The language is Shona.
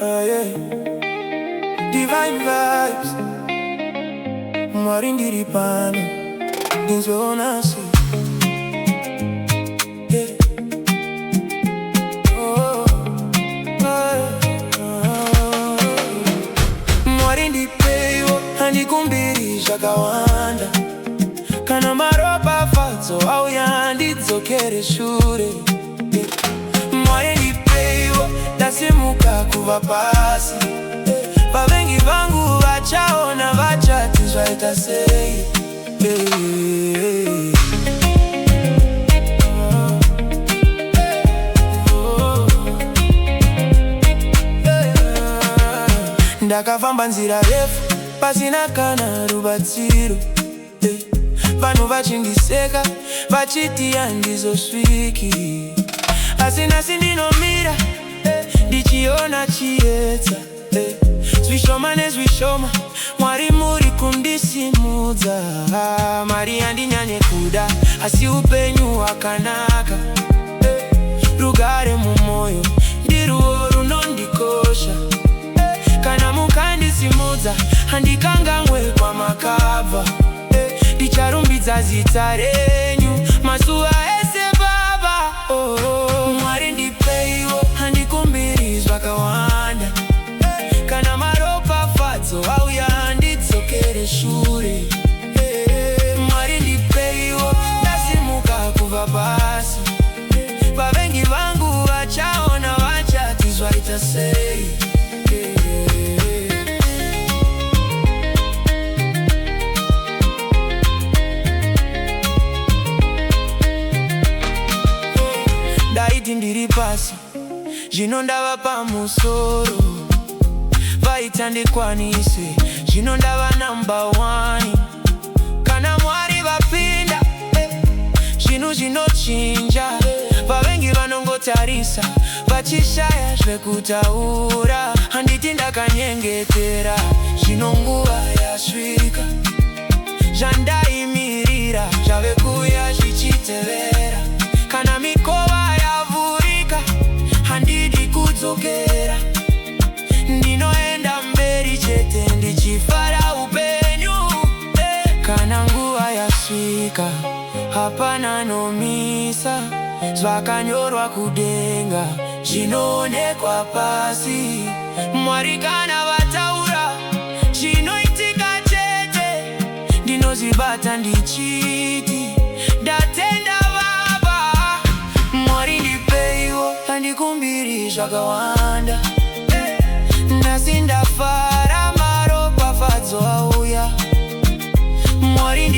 yeah. Divine vibes. Marindiri pano Dinzona si yeah. Oh, Marindi peyo Handi kumbiri shakawanda Kana maropa fatso au yandi dzokere shure yeah. Marindi peyo Dasimuka kuva pasi Vavengi vangu vachaona vachati zvaita sei Ndakafamba nzira refu pasina kana rubatsiro vanhu vachindiseka vachiti handizosviki asi nhasi ndinomira ndichiona chiedza zvishoma nezvishoma Mwari muri kundisimudza Mari handinyanye kuda asi upenyu hwakanaka rugare mumwoyo ndiruo runondikosha kana mukandisimudza handikanganwe kwamakabva ndicharumbidza zita renyu mazuva ese baba Mwari ndipeiwo handikumbiri zvakawanda kana maropa fadzo auya handidzokere shure Mwari ndipeiwo ndasimuka kuva pasi vavengi vangu vachaona vachati zvaita sei ndaiti ndiri pasi zvino ndava pamusoro vaita ndikwanise zvino ndava namba 1 kana Mwari vapinda zvinhu zvinochinja vavengi vanongotarisa vachishaya zvekutaura handiti ndakanyengetera zvino nguva yasvika zvandaimirira zvave kuuya zvichitevera kana mikova yavhurika handidi kudzokera ndinoenda mberi chete ndichifara upenyu kana nguva yasvika hapana nomisa zvakanyorwa kudenga zvinoonekwa pasi Mwari kana vataura zvinoitika chete ndinozvibata ndichiti ndatenda baba Mwari ndipeiwo handikumbiri zvakawanda nhasi ndafara maropa fadzo auya Mwari